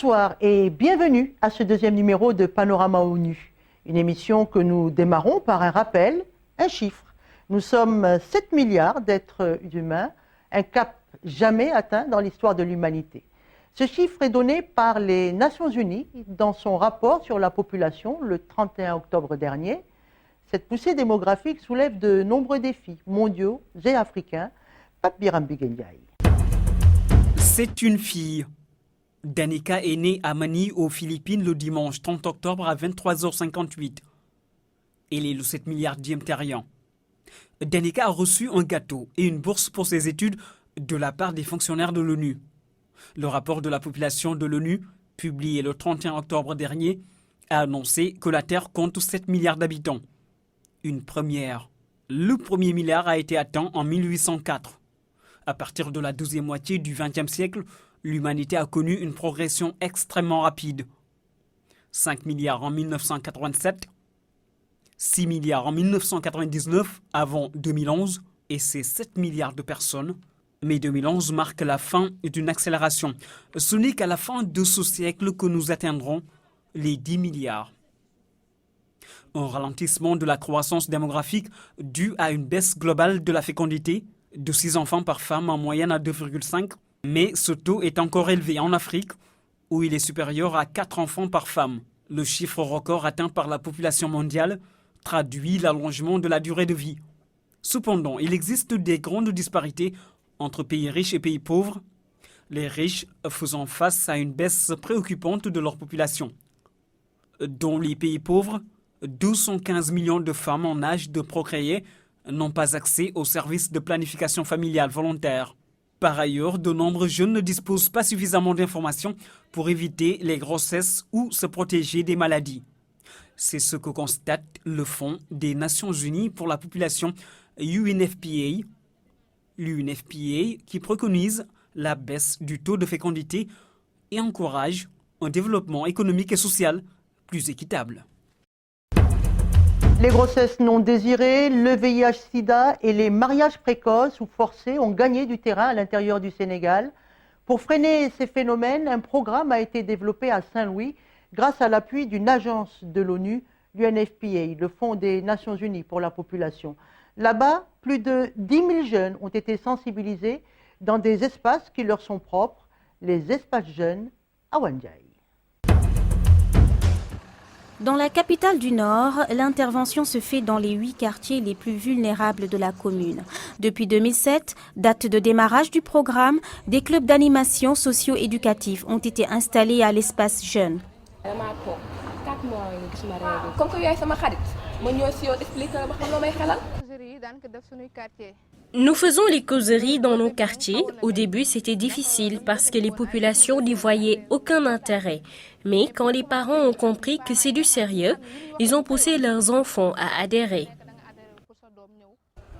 Bonsoir et bienvenue à ce deuxième numéro de Panorama ONU, une émission que nous démarrons par un rappel, un chiffre. Nous sommes 7 milliards d'êtres humains, un cap jamais atteint dans l'histoire de l'humanité. Ce chiffre est donné par les Nations Unies dans son rapport sur la population le 31 octobre dernier. Cette poussée démographique soulève de nombreux défis mondiaux et africains. Pape Birambi Ndiaye. C'est une fille. Danica est née à Manille, aux Philippines, le dimanche 30 octobre à 23h58. Elle est le 7 milliardième terrien. Danica a reçu un gâteau et une bourse pour ses études de la part des fonctionnaires de l'ONU. Le rapport de la population de l'ONU, publié le 31 octobre dernier, a annoncé que la Terre compte 7 milliards d'habitants. Une première. Le premier milliard a été atteint en 1804. À partir de la deuxième moitié du XXe siècle, l'humanité a connu une progression extrêmement rapide. 5 milliards en 1987, 6 milliards en 1999 avant 2011 et c'est 7 milliards de personnes. Mais 2011 marque la fin d'une accélération. Ce n'est qu'à la fin de ce siècle que nous atteindrons les 10 milliards. Un ralentissement de la croissance démographique dû à une baisse globale de la fécondité, de 6 enfants par femme en moyenne à 2,5, mais ce taux est encore élevé en Afrique, où il est supérieur à 4 enfants par femme. Le chiffre record atteint par la population mondiale traduit l'allongement de la durée de vie. Cependant, il existe des grandes disparités entre pays riches et pays pauvres, les riches faisant face à une baisse préoccupante de leur population. Dans les pays pauvres, 215 millions de femmes en âge de procréer n'ont pas accès aux services de planification familiale volontaire. Par ailleurs, de nombreux jeunes ne disposent pas suffisamment d'informations pour éviter les grossesses ou se protéger des maladies. C'est ce que constate le Fonds des Nations Unies pour la population UNFPA. L'UNFPA qui préconise la baisse du taux de fécondité et encourage un développement économique et social plus équitable. Les grossesses non désirées, le VIH-Sida et les mariages précoces ou forcés ont gagné du terrain à l'intérieur du Sénégal. Pour freiner ces phénomènes, un programme a été développé à Saint-Louis grâce à l'appui d'une agence de l'ONU, l'UNFPA, le Fonds des Nations Unies pour la population. Là-bas, plus de 10 000 jeunes ont été sensibilisés dans des espaces qui leur sont propres, les espaces jeunes à Wandiaï. Dans la capitale du Nord, l'intervention se fait dans les 8 quartiers les plus vulnérables de la commune. Depuis 2007, date de démarrage du programme, des clubs d'animation socio-éducatifs ont été installés à l'espace jeune. Nous faisons les causeries dans nos quartiers. Au début, c'était difficile parce que les populations n'y voyaient aucun intérêt. Mais quand les parents ont compris que c'est du sérieux, ils ont poussé leurs enfants à adhérer.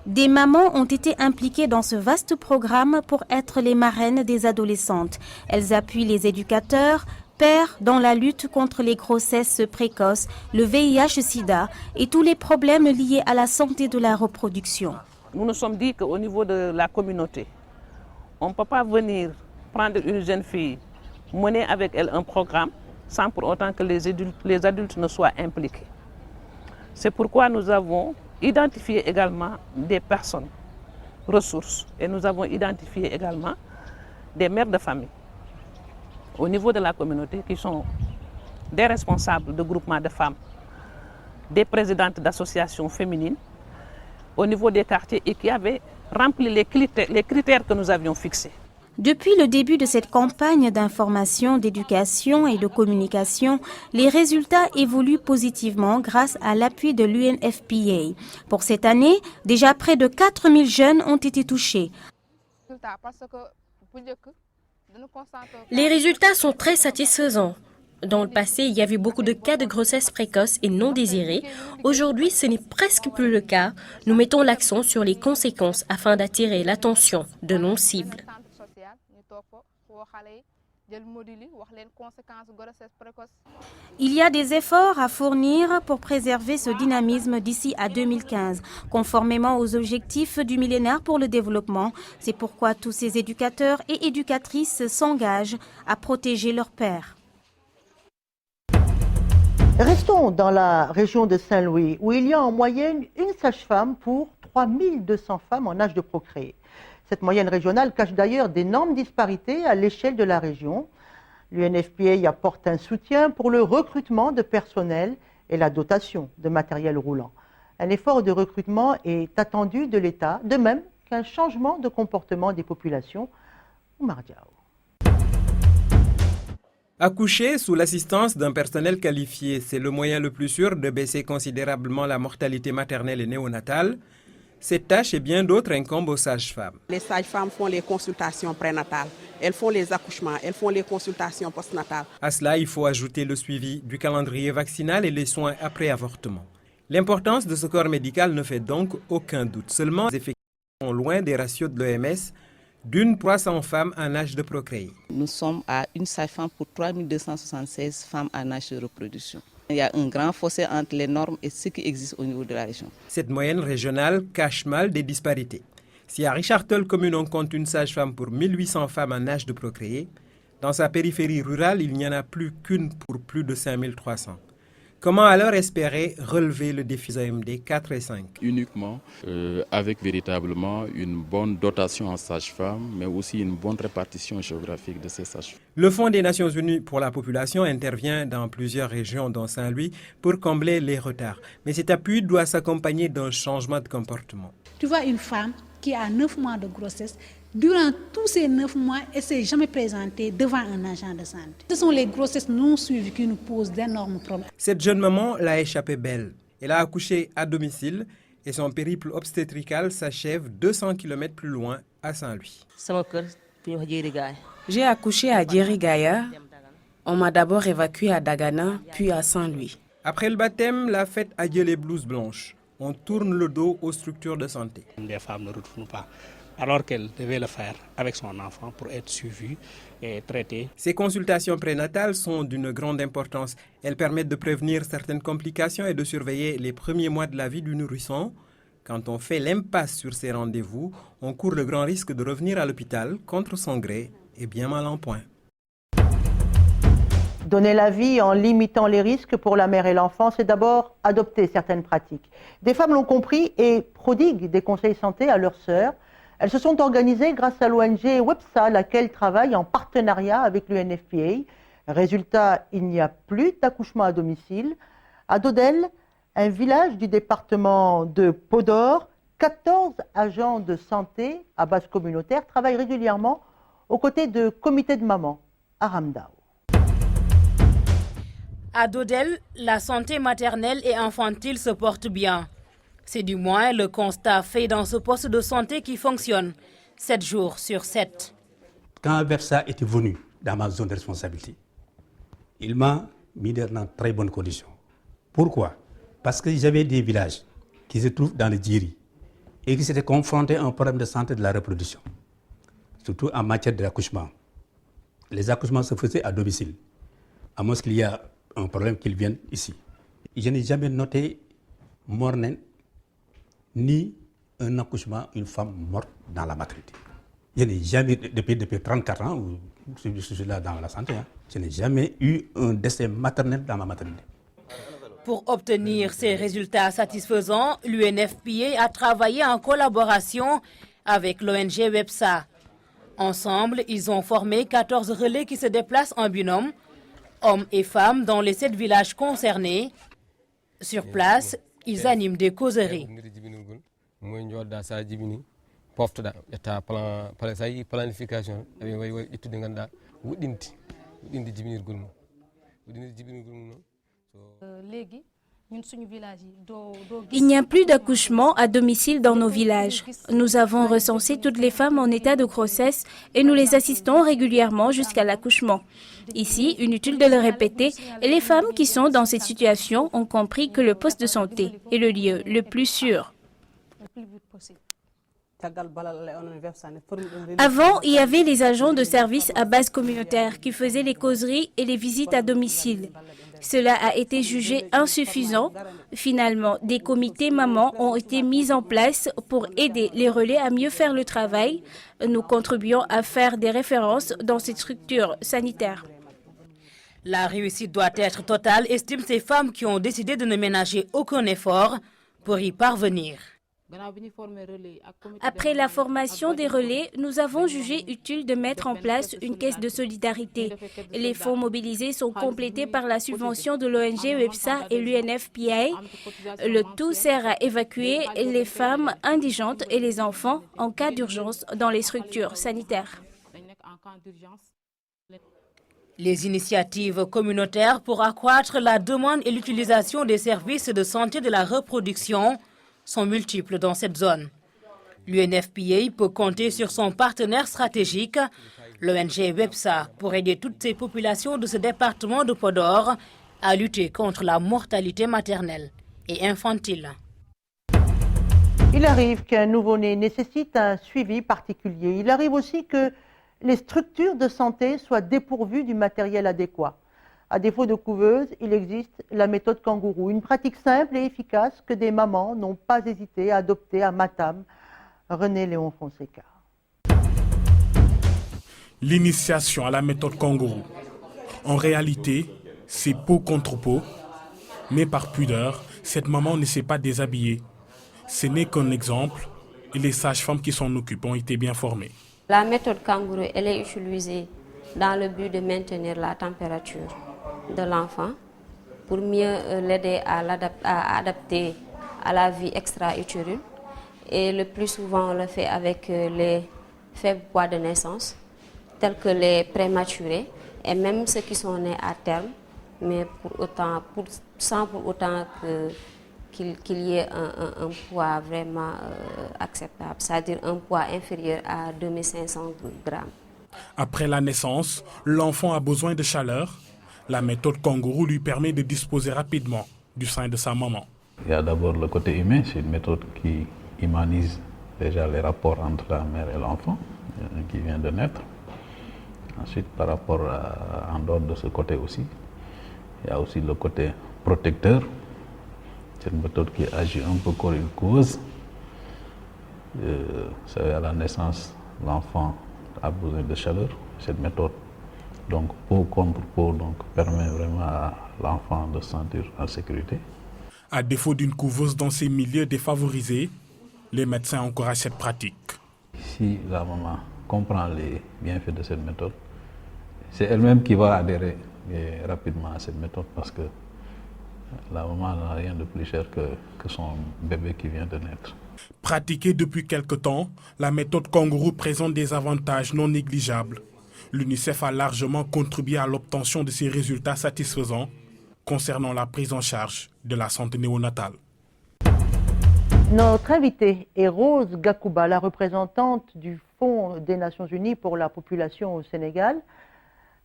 Des mamans ont été impliquées dans ce vaste programme pour être les marraines des adolescentes. Elles appuient les éducateurs, pères dans la lutte contre les grossesses précoces, le VIH-Sida et tous les problèmes liés à la santé de la reproduction. Nous nous sommes dit qu'au niveau de la communauté, on ne peut pas venir prendre une jeune fille, mener avec elle un programme sans pour autant que les adultes ne soient impliqués. C'est pourquoi nous avons identifié également des personnes ressources et nous avons identifié également des mères de famille au niveau de la communauté qui sont des responsables de groupements de femmes, des présidentes d'associations féminines au niveau des quartiers et qui avaient rempli les critères que nous avions fixés. Depuis le début de cette campagne d'information, d'éducation et de communication, les résultats évoluent positivement grâce à l'appui de l'UNFPA. Pour cette année, déjà près de 4000 jeunes ont été touchés. Les résultats sont très satisfaisants. Dans le passé, il y avait beaucoup de cas de grossesse précoce et non désirée. Aujourd'hui, ce n'est presque plus le cas. Nous mettons l'accent sur les conséquences afin d'attirer l'attention de nos cibles. Il y a des efforts à fournir pour préserver ce dynamisme d'ici à 2015, conformément aux objectifs du millénaire pour le développement. C'est pourquoi tous ces éducateurs et éducatrices s'engagent à protéger leurs pairs. Restons dans la région de Saint-Louis, où il y a en moyenne une sage-femme pour 3200 femmes en âge de procréer. Cette moyenne régionale cache d'ailleurs d'énormes disparités à l'échelle de la région. L'UNFPA apporte un soutien pour le recrutement de personnel et la dotation de matériel roulant. Un effort de recrutement est attendu de l'État, de même qu'un changement de comportement des populations. Oumar Diaw. Accoucher sous l'assistance d'un personnel qualifié, c'est le moyen le plus sûr de baisser considérablement la mortalité maternelle et néonatale. Cette tâche et bien d'autres incombent aux sages-femmes. Les sages-femmes font les consultations prénatales, elles font les accouchements, elles font les consultations postnatales. À cela, il faut ajouter le suivi du calendrier vaccinal et les soins après avortement. L'importance de ce corps médical ne fait donc aucun doute. Seulement, les effectifs sont loin des ratios de l'OMS, d'une 300 femmes en âge de procréer. Nous sommes à une sage-femme pour 3276 femmes en âge de reproduction. Il y a un grand fossé entre les normes et ce qui existe au niveau de la région. Cette moyenne régionale cache mal des disparités. Si à Richard Toll commune on compte une sage-femme pour 1800 femmes en âge de procréer, dans sa périphérie rurale, il n'y en a plus qu'une pour plus de 5300. Comment alors espérer relever le défi OMD 4 et 5 ? Uniquement avec véritablement une bonne dotation en sages-femmes, mais aussi une bonne répartition géographique de ces sages-femmes. Le Fonds des Nations Unies pour la population intervient dans plusieurs régions, dont Saint-Louis, pour combler les retards. Mais cet appui doit s'accompagner d'un changement de comportement. Tu vois une femme qui a 9 mois de grossesse, durant tous ces 9 mois, elle ne s'est jamais présentée devant un agent de santé. Ce sont les grossesses non suivies qui nous posent d'énormes problèmes. Cette jeune maman l'a échappé belle. Elle a accouché à domicile et son périple obstétrical s'achève 200 km plus loin à Saint-Louis. J'ai accouché à Djerigaya. On m'a d'abord évacuée à Dagana, puis à Saint-Louis. Après le baptême, la fête a lieu les blouses blanches. On tourne le dos aux structures de santé. Les femmes ne retournent pas, alors qu'elles devaient le faire avec son enfant pour être suivies et traitées. Ces consultations prénatales sont d'une grande importance. Elles permettent de prévenir certaines complications et de surveiller les premiers mois de la vie du nourrisson. Quand on fait l'impasse sur ces rendez-vous, on court le grand risque de revenir à l'hôpital contre son gré et bien mal en point. Donner la vie en limitant les risques pour la mère et l'enfant, c'est d'abord adopter certaines pratiques. Des femmes l'ont compris et prodiguent des conseils santé à leurs sœurs. Elles se sont organisées grâce à l'ONG WEPSA, laquelle travaille en partenariat avec l'UNFPA. Résultat, il n'y a plus d'accouchement à domicile. À Dodel, un village du département de Podor, 14 agents de santé à base communautaire travaillent régulièrement aux côtés de comités de mamans à Ramdao. À Dodel, la santé maternelle et infantile se porte bien. C'est du moins le constat fait dans ce poste de santé qui fonctionne 7 jours sur 7. Quand Versa était venu dans ma zone de responsabilité, il m'a mis dans très bonnes conditions. Pourquoi ? Parce que j'avais des villages qui se trouvent dans le Djiri et qui s'étaient confrontés à un problème de santé de la reproduction, surtout en matière d'accouchement. Les accouchements se faisaient à domicile, à moins qu'il y ait un problème qu'ils viennent ici. Je n'ai jamais noté morne ni un accouchement, une femme morte dans la maternité. Je n'ai jamais, depuis 34 ans, où je suis là dans la santé, je n'ai jamais eu un décès maternel dans ma maternité. Pour obtenir ces résultats satisfaisants, l'UNFPA a travaillé en collaboration avec l'ONG WEPSA. Ensemble, ils ont formé 14 relais qui se déplacent en binôme, hommes et femmes dans les 7 villages concernés. Sur place, ils animent des causeries. Il n'y a plus d'accouchement à domicile dans nos villages. Nous avons recensé toutes les femmes en état de grossesse et nous les assistons régulièrement jusqu'à l'accouchement. Ici, inutile de le répéter, les femmes qui sont dans cette situation ont compris que le poste de santé est le lieu le plus sûr. Avant, il y avait les agents de service à base communautaire qui faisaient les causeries et les visites à domicile. Cela a été jugé insuffisant. Finalement, des comités mamans ont été mis en place pour aider les relais à mieux faire le travail. Nous contribuons à faire des références dans ces structures sanitaires. La réussite doit être totale, estiment ces femmes qui ont décidé de ne ménager aucun effort pour y parvenir. Après la formation des relais, nous avons jugé utile de mettre en place une caisse de solidarité. Les fonds mobilisés sont complétés par la subvention de l'ONG WEPSA et l'UNFPA. Le tout sert à évacuer les femmes indigentes et les enfants en cas d'urgence dans les structures sanitaires. Les initiatives communautaires pour accroître la demande et l'utilisation des services de santé de la reproduction sont multiples dans cette zone. L'UNFPA peut compter sur son partenaire stratégique, l'ONG WEPSA, pour aider toutes ces populations de ce département de Podor à lutter contre la mortalité maternelle et infantile. Il arrive qu'un nouveau-né nécessite un suivi particulier. Il arrive aussi que les structures de santé soient dépourvues du matériel adéquat. À défaut de couveuse, il existe la méthode kangourou, une pratique simple et efficace que des mamans n'ont pas hésité à adopter à Matam. René Léon Fonseca. L'initiation à la méthode kangourou. En réalité, c'est peau contre peau, mais par pudeur, cette maman ne s'est pas déshabillée. Ce n'est qu'un exemple et les sages-femmes qui s'en occupent ont été bien formées. La méthode kangourou, elle est utilisée dans le but de maintenir la température de l'enfant pour mieux l'aider à adapter à la vie extra-utérine. Et le plus souvent, on le fait avec les faibles poids de naissance, tels que les prématurés et même ceux qui sont nés à terme, mais sans pour autant qu'il y ait un poids vraiment acceptable, c'est-à-dire un poids inférieur à 2500 grammes. Après la naissance, l'enfant a besoin de chaleur. La méthode kangourou lui permet de disposer rapidement du sein de sa maman. Il y a d'abord le côté humain, c'est une méthode qui humanise déjà les rapports entre la mère et l'enfant qui vient de naître. Ensuite, par rapport en dehors de ce côté aussi, il y a aussi le côté protecteur. C'est une méthode qui agit un peu comme une couveuse. À la naissance, l'enfant a besoin de chaleur. Cette méthode, donc peau contre peau, permet vraiment à l'enfant de se sentir en sécurité. À défaut d'une couveuse dans ces milieux défavorisés, les médecins encouragent cette pratique. Si la maman comprend les bienfaits de cette méthode, c'est elle-même qui va adhérer rapidement à cette méthode parce que la maman n'a rien de plus cher que son bébé qui vient de naître. Pratiquée depuis quelque temps, la méthode kangourou présente des avantages non négligeables. L'UNICEF a largement contribué à l'obtention de ces résultats satisfaisants concernant la prise en charge de la santé néonatale. Notre invitée est Rose Gakouba, la représentante du Fonds des Nations Unies pour la population au Sénégal.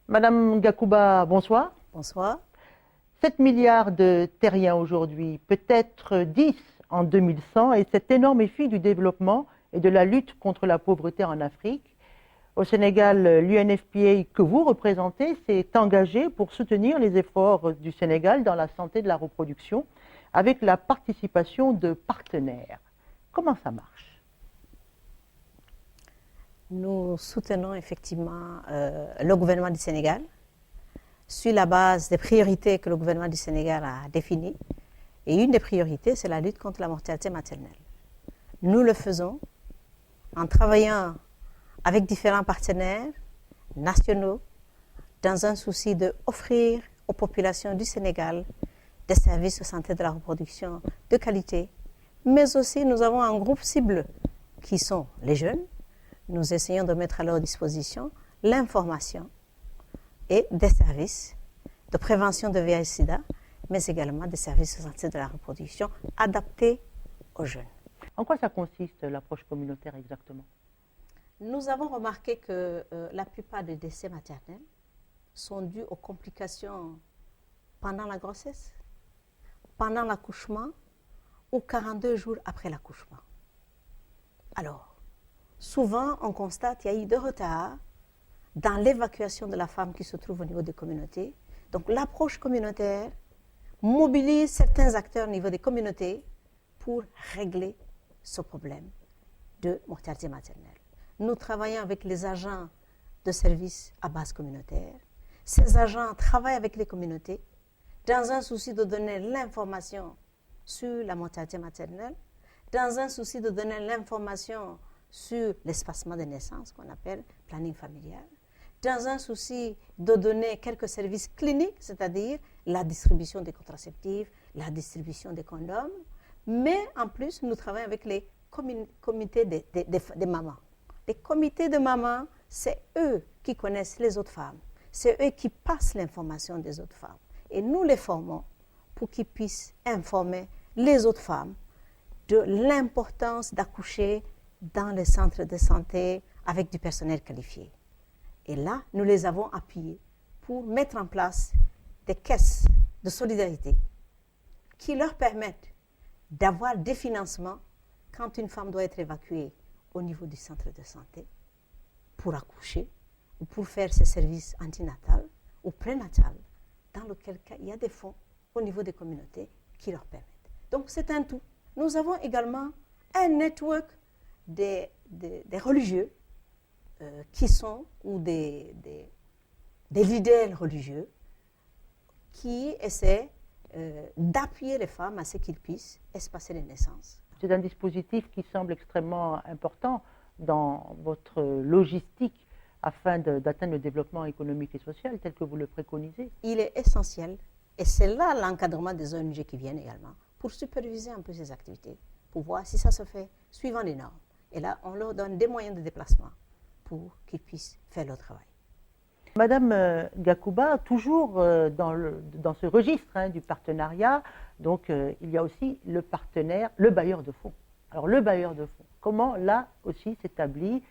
Madame Gakouba, bonsoir. Bonsoir. 7 milliards de terriens aujourd'hui, peut-être 10 en 2100, et cet énorme défi du développement et de la lutte contre la pauvreté en Afrique. Au Sénégal, l'UNFPA que vous représentez s'est engagé pour soutenir les efforts du Sénégal dans la santé de la reproduction avec la participation de partenaires. Comment ça marche? Nous soutenons effectivement le gouvernement du Sénégal sur la base des priorités que le gouvernement du Sénégal a définies. Et une des priorités, c'est la lutte contre la mortalité maternelle. Nous le faisons en travaillant avec différents partenaires nationaux dans un souci d'offrir aux populations du Sénégal des services de santé de la reproduction de qualité. Mais aussi, nous avons un groupe cible qui sont les jeunes. Nous essayons de mettre à leur disposition l'information et des services de prévention de VIH/SIDA, mais également des services de santé de la reproduction adaptés aux jeunes. En quoi ça consiste, l'approche communautaire exactement? Nous avons remarqué que la plupart des décès maternels sont dus aux complications pendant la grossesse, pendant l'accouchement ou 42 jours après l'accouchement. Alors, souvent, on constate qu'il y a eu de retard dans l'évacuation de la femme qui se trouve au niveau des communautés. Donc, l'approche communautaire mobilise certains acteurs au niveau des communautés pour régler ce problème de mortalité maternelle. Nous travaillons avec les agents de services à base communautaire, Ces agents travaillent avec les communautés dans un souci de donner l'information sur la mortalité maternelle, dans un souci de donner l'information sur l'espacement des naissances, qu'on appelle planning familial, dans un souci de donner quelques services cliniques, c'est-à-dire la distribution des contraceptifs, la distribution des condoms, mais en plus, nous travaillons avec les comités des mamans. Les comités de mamans, c'est eux qui connaissent les autres femmes, c'est eux qui passent l'information des autres femmes. Et nous les formons pour qu'ils puissent informer les autres femmes de l'importance d'accoucher dans les centres de santé avec du personnel qualifié. Et là, nous les avons appuyés pour mettre en place des caisses de solidarité qui leur permettent d'avoir des financements quand une femme doit être évacuée au niveau du centre de santé pour accoucher ou pour faire ses services antinatals ou prénatals, dans lequel cas il y a des fonds au niveau des communautés qui leur permettent. Donc c'est un tout. Nous avons également un network des religieux qui sont, ou des leaders religieux qui essaient d'appuyer les femmes à ce qu'ils puissent espacer les naissances. C'est un dispositif qui semble extrêmement important dans votre logistique afin d'atteindre le développement économique et social tel que vous le préconisez. Il est essentiel, et c'est là l'encadrement des ONG qui viennent également, pour superviser un peu ces activités, pour voir si ça se fait suivant les normes. Et là, on leur donne des moyens de déplacement pour qu'ils puissent faire leur travail. Madame Gakouba, toujours dans ce registre du partenariat, donc il y a aussi le partenaire, le bailleur de fonds. Alors le bailleur de fonds, comment là aussi s'établissent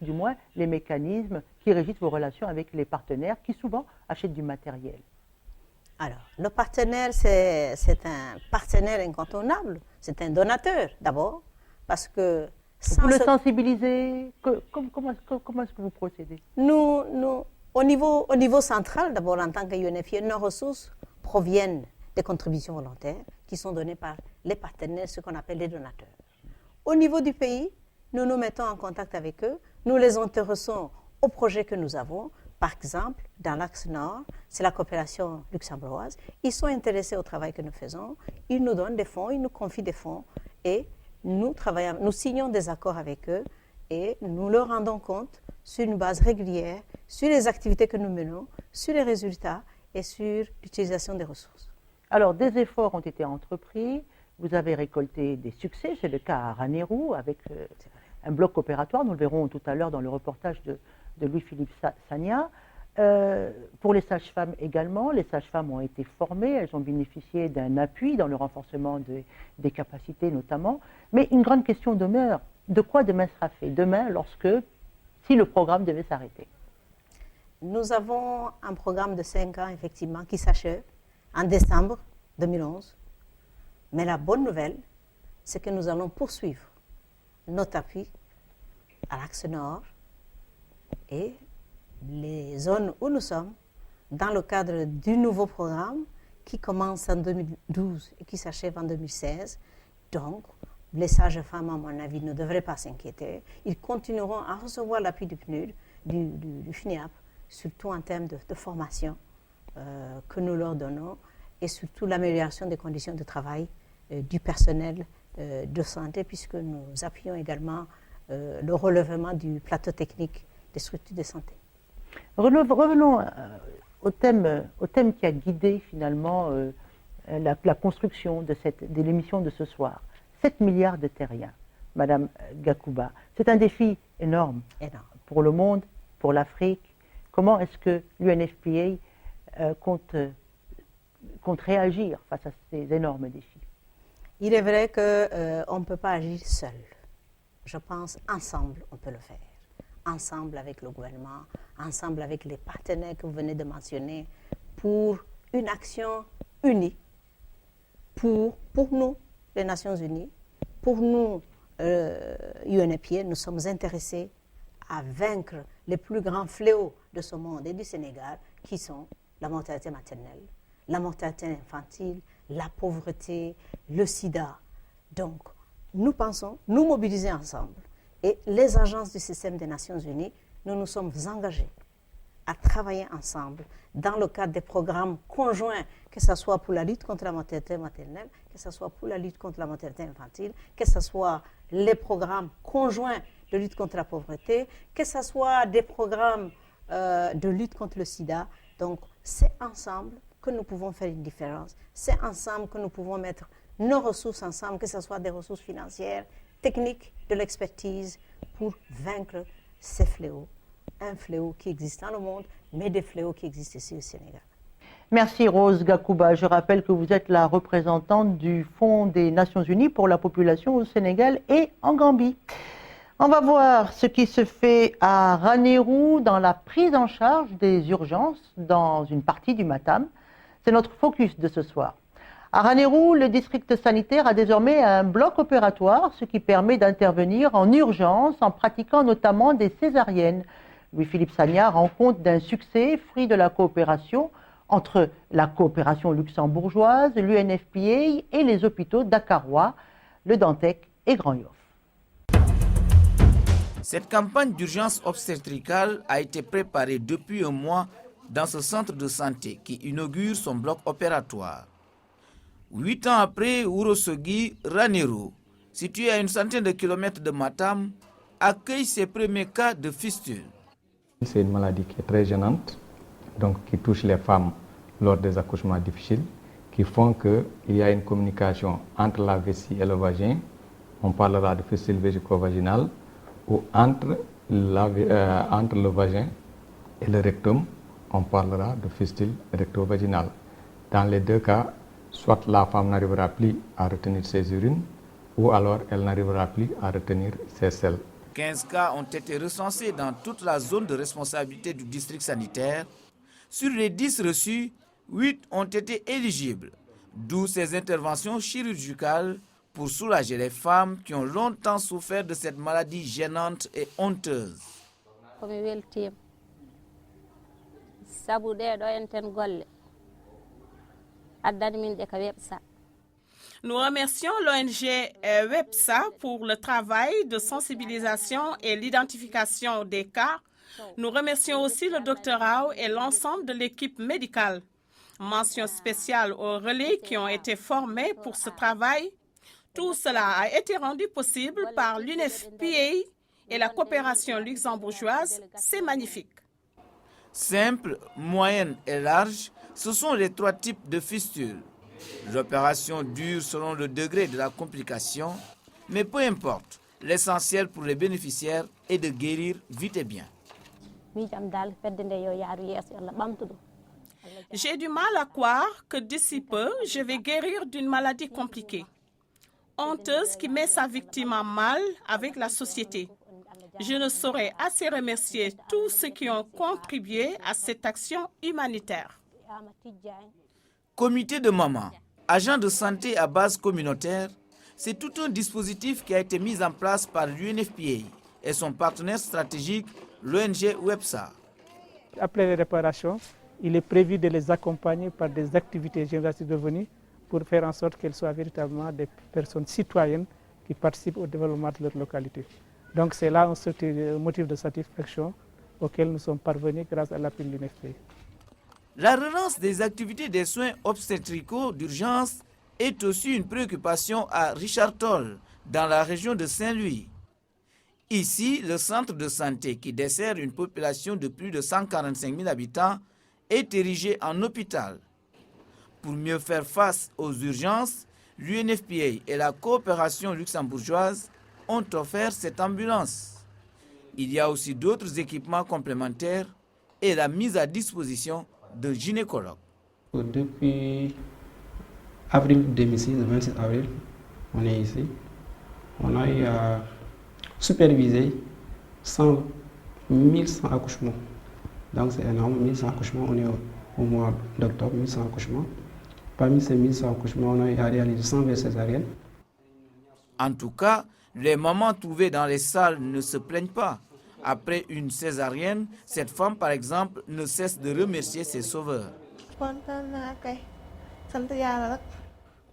du moins les mécanismes qui régissent vos relations avec les partenaires qui souvent achètent du matériel? Alors, le partenaire, c'est un partenaire incontournable, c'est un donateur d'abord, parce que... Vous le sensibilisez, comment est-ce que vous procédez? Nous, au niveau central, d'abord en tant que UNFPA, nos ressources proviennent des contributions volontaires qui sont données par les partenaires, ce qu'on appelle les donateurs. Au niveau du pays, nous nous mettons en contact avec eux, nous les intéressons aux projets que nous avons. Par exemple, dans l'axe nord, c'est la coopération luxembourgeoise. Ils sont intéressés au travail que nous faisons, ils nous donnent des fonds, ils nous confient des fonds et nous signons des accords avec eux et nous leur rendons compte sur une base régulière, sur les activités que nous menons, sur les résultats et sur l'utilisation des ressources. Alors, des efforts ont été entrepris, vous avez récolté des succès, c'est le cas à Ranérou avec un bloc opératoire, nous le verrons tout à l'heure dans le reportage de Louis-Philippe Sagna. Pour les sages-femmes également, les sages-femmes ont été formées, elles ont bénéficié d'un appui dans le renforcement des capacités notamment. Mais une grande question demeure, de quoi demain sera fait? Demain, si le programme devait s'arrêter. Nous avons un programme de 5 ans, effectivement, qui s'achève en décembre 2011. Mais la bonne nouvelle, c'est que nous allons poursuivre notre appui à l'axe nord et les zones où nous sommes, dans le cadre du nouveau programme qui commence en 2012 et qui s'achève en 2016. Donc, les sages-femmes, à mon avis, ne devraient pas s'inquiéter. Ils continueront à recevoir l'appui du PNUD, du FNIAP, surtout en termes de formation que nous leur donnons et surtout l'amélioration des conditions de travail du personnel de santé, puisque nous appuyons également le relèvement du plateau technique des structures de santé. Revenons au thème qui a guidé finalement la construction de l'émission de ce soir. 7 milliards de terriens, Madame Gakouba. C'est un défi énorme pour le monde, pour l'Afrique. Comment est-ce que l'UNFPA compte réagir face à ces énormes défis? Il est vrai qu'on ne peut pas agir seul. Je pense ensemble, on peut le faire. Ensemble avec le gouvernement, ensemble avec les partenaires que vous venez de mentionner, pour une action unie, pour nous, les Nations Unies, pour nous, UNFPA, nous sommes intéressés à vaincre les plus grands fléaux de ce monde et du Sénégal, qui sont la mortalité maternelle, la mortalité infantile, la pauvreté, le sida. Donc, nous pensons nous mobiliser ensemble. Et les agences du système des Nations Unies, nous nous sommes engagés à travailler ensemble dans le cadre des programmes conjoints, que ce soit pour la lutte contre la mortalité maternelle, que ce soit pour la lutte contre la mortalité infantile, que ce soit les programmes conjoints de lutte contre la pauvreté, que ce soit des programmes de lutte contre le sida. Donc, c'est ensemble que nous pouvons faire une différence. C'est ensemble que nous pouvons mettre nos ressources ensemble, que ce soit des ressources financières, techniques, de l'expertise, pour vaincre ces fléaux. Un fléau qui existe dans le monde, mais des fléaux qui existent ici au Sénégal. Merci Rose Gakouba. Je rappelle que vous êtes la représentante du Fonds des Nations Unies pour la population au Sénégal et en Gambie. On va voir ce qui se fait à Ranérou dans la prise en charge des urgences dans une partie du Matam. C'est notre focus de ce soir. À Ranérou, le district sanitaire a désormais un bloc opératoire, ce qui permet d'intervenir en urgence en pratiquant notamment des césariennes. Louis-Philippe Sagna rend compte d'un succès, fruit de la coopération entre la coopération luxembourgeoise, l'UNFPA et les hôpitaux dakarois, le Dantec et Grand Yoff. Cette campagne d'urgence obstétricale a été préparée depuis un mois dans ce centre de santé qui inaugure son bloc opératoire. 8 ans après, Ourossogui, Ranérou, situé à une centaine de kilomètres de Matam, accueille ses premiers cas de fistule. C'est une maladie qui est très gênante, donc qui touche les femmes lors des accouchements difficiles, qui font qu'il y a une communication entre la vessie et le vagin. On parlera de fistule vésico-vaginale, ou entre le vagin et le rectum, on parlera de fistule recto-vaginale. Dans les deux cas, soit la femme n'arrivera plus à retenir ses urines, ou alors elle n'arrivera plus à retenir ses selles. 15 cas ont été recensés dans toute la zone de responsabilité du district sanitaire. Sur les 10 reçus, 8 ont été éligibles, d'où ces interventions chirurgicales pour soulager les femmes qui ont longtemps souffert de cette maladie gênante et honteuse. Nous remercions l'ONG WEPSA pour le travail de sensibilisation et l'identification des cas. Nous remercions aussi le Dr Rao et l'ensemble de l'équipe médicale. Mention spéciale aux relais qui ont été formés pour ce travail. Tout cela a été rendu possible par l'UNFPA et la coopération luxembourgeoise. C'est magnifique. Simple, moyenne et large, ce sont les 3 types de fistules. L'opération dure selon le degré de la complication, mais peu importe, l'essentiel pour les bénéficiaires est de guérir vite et bien. J'ai du mal à croire que d'ici peu, je vais guérir d'une maladie compliquée, honteuse qui met sa victime en mal avec la société. Je ne saurais assez remercier tous ceux qui ont contribué à cette action humanitaire. Comité de maman, agent de santé à base communautaire, c'est tout un dispositif qui a été mis en place par l'UNFPA et son partenaire stratégique, l'ONG WEPSA. Après les réparations, il est prévu de les accompagner par des activités génératives de revenus pour faire en sorte qu'elles soient véritablement des personnes citoyennes qui participent au développement de leur localité. Donc c'est là un motif de satisfaction auquel nous sommes parvenus grâce à l'appui de l'UNFPA. La relance des activités des soins obstétricaux d'urgence est aussi une préoccupation à Richard Toll, dans la région de Saint-Louis. Ici, le centre de santé qui dessert une population de plus de 145 000 habitants est érigé en hôpital. Pour mieux faire face aux urgences, l'UNFPA et la coopération luxembourgeoise ont offert cette ambulance. Il y a aussi d'autres équipements complémentaires et la mise à disposition de gynécologues. Depuis avril 2006, le 26 avril, on est ici. On a eu à superviser 1100 accouchements. Donc c'est énorme, 1100 accouchements, on est au mois d'octobre, 1100 accouchements. Parmi ces 1100 accouchements, on a eu à réaliser 120 césariennes. En tout cas, les mamans trouvées dans les salles ne se plaignent pas. Après une césarienne, cette femme, par exemple, ne cesse de remercier ses sauveurs.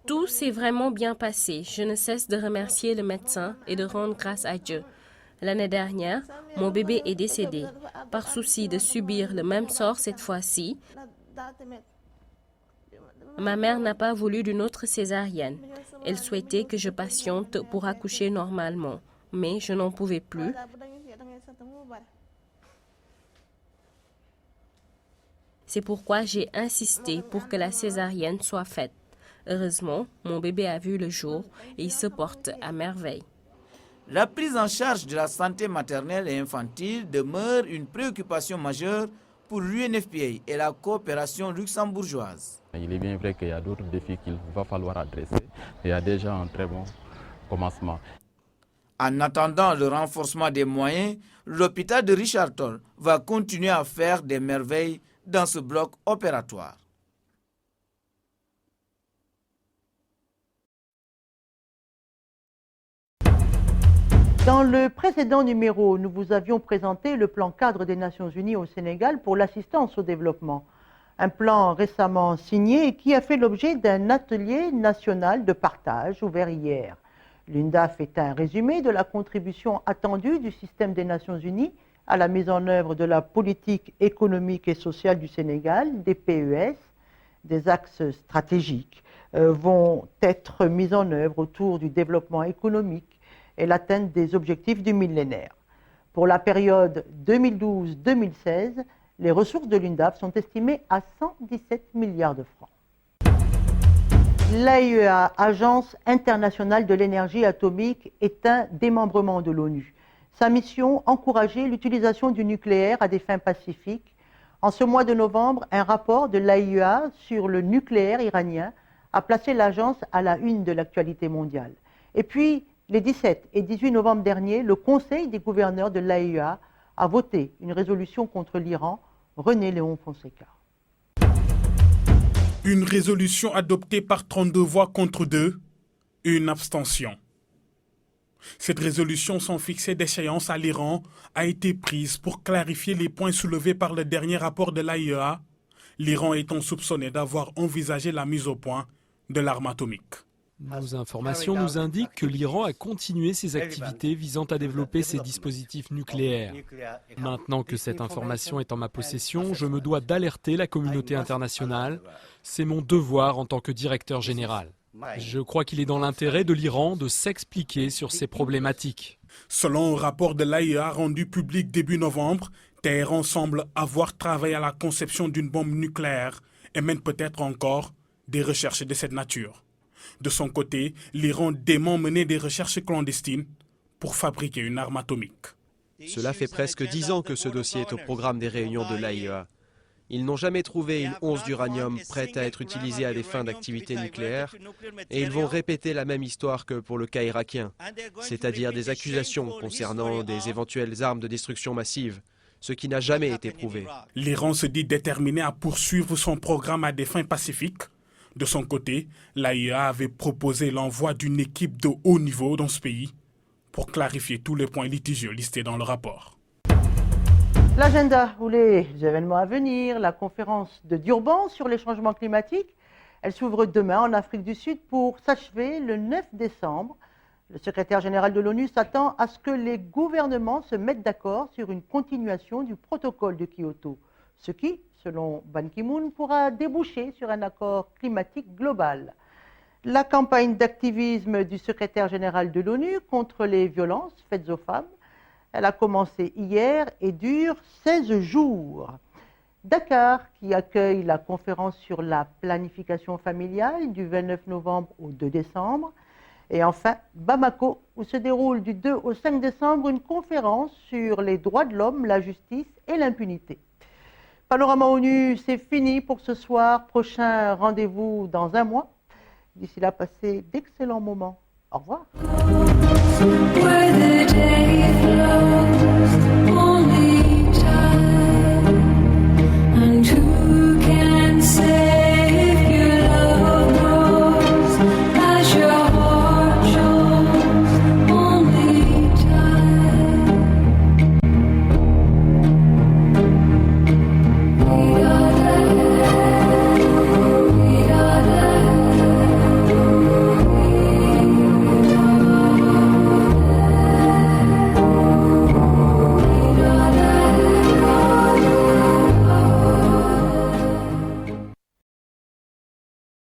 Tout s'est vraiment bien passé. Je ne cesse de remercier le médecin et de rendre grâce à Dieu. L'année dernière, mon bébé est décédé. Par souci de subir le même sort cette fois-ci, ma mère n'a pas voulu d'une autre césarienne. Elle souhaitait que je patiente pour accoucher normalement, mais je n'en pouvais plus. C'est pourquoi j'ai insisté pour que la césarienne soit faite. Heureusement, mon bébé a vu le jour et il se porte à merveille. La prise en charge de la santé maternelle et infantile demeure une préoccupation majeure pour l'UNFPA et la coopération luxembourgeoise. Il est bien vrai qu'il y a d'autres défis qu'il va falloir adresser. Il y a déjà un très bon commencement. En attendant le renforcement des moyens, l'hôpital de Richard Toll va continuer à faire des merveilles dans ce bloc opératoire. Dans le précédent numéro, nous vous avions présenté le plan cadre des Nations Unies au Sénégal pour l'assistance au développement. Un plan récemment signé et qui a fait l'objet d'un atelier national de partage ouvert hier. L'UNDAF est un résumé de la contribution attendue du système des Nations Unies à la mise en œuvre de la politique économique et sociale du Sénégal, des PES. Des axes stratégiques vont être mis en œuvre autour du développement économique et l'atteinte des objectifs du millénaire. Pour la période 2012-2016, les ressources de l'UNDAF sont estimées à 117 milliards de francs. L'AIEA, Agence internationale de l'énergie atomique, est un démembrement de l'ONU. Sa mission, encourager l'utilisation du nucléaire à des fins pacifiques. En ce mois de novembre, un rapport de l'AIEA sur le nucléaire iranien a placé l'agence à la une de l'actualité mondiale. Et puis, les 17 et 18 novembre dernier, le Conseil des gouverneurs de l'AIEA a voté une résolution contre l'Iran. René Léon Fonseca. Une résolution adoptée par 32 voix contre 2, une abstention. Cette résolution sans fixer d'échéance à l'Iran a été prise pour clarifier les points soulevés par le dernier rapport de l'AIEA, l'Iran étant soupçonné d'avoir envisagé la mise au point de l'arme atomique. Nos informations nous indiquent que l'Iran a continué ses activités visant à développer ses dispositifs nucléaires. Maintenant que cette information est en ma possession, je me dois d'alerter la communauté internationale. C'est mon devoir en tant que directeur général. Je crois qu'il est dans l'intérêt de l'Iran de s'expliquer sur ces problématiques. Selon un rapport de l'AIEA rendu public début novembre, Téhéran semble avoir travaillé à la conception d'une bombe nucléaire et mène peut-être encore des recherches de cette nature. De son côté, l'Iran dément mener des recherches clandestines pour fabriquer une arme atomique. Cela fait presque 10 ans que ce dossier est au programme des réunions de l'AIEA. Ils n'ont jamais trouvé une once d'uranium prête à être utilisée à des fins d'activité nucléaire et ils vont répéter la même histoire que pour le cas irakien, c'est-à-dire des accusations concernant des éventuelles armes de destruction massive, ce qui n'a jamais été prouvé. L'Iran se dit déterminé à poursuivre son programme à des fins pacifiques. De son côté, l'AIEA avait proposé l'envoi d'une équipe de haut niveau dans ce pays pour clarifier tous les points litigieux listés dans le rapport. L'agenda ou les événements à venir, la conférence de Durban sur les changements climatiques, elle s'ouvre demain en Afrique du Sud pour s'achever le 9 décembre. Le secrétaire général de l'ONU s'attend à ce que les gouvernements se mettent d'accord sur une continuation du protocole de Kyoto, ce qui, selon Ban Ki-moon, pourra déboucher sur un accord climatique global. La campagne d'activisme du secrétaire général de l'ONU contre les violences faites aux femmes, elle a commencé hier et dure 16 jours. Dakar, qui accueille la conférence sur la planification familiale du 29 novembre au 2 décembre. Et enfin, Bamako, où se déroule du 2 au 5 décembre une conférence sur les droits de l'homme, la justice et l'impunité. Panorama ONU, c'est fini pour ce soir. Prochain rendez-vous dans un mois. D'ici là, passez d'excellents moments. Au revoir.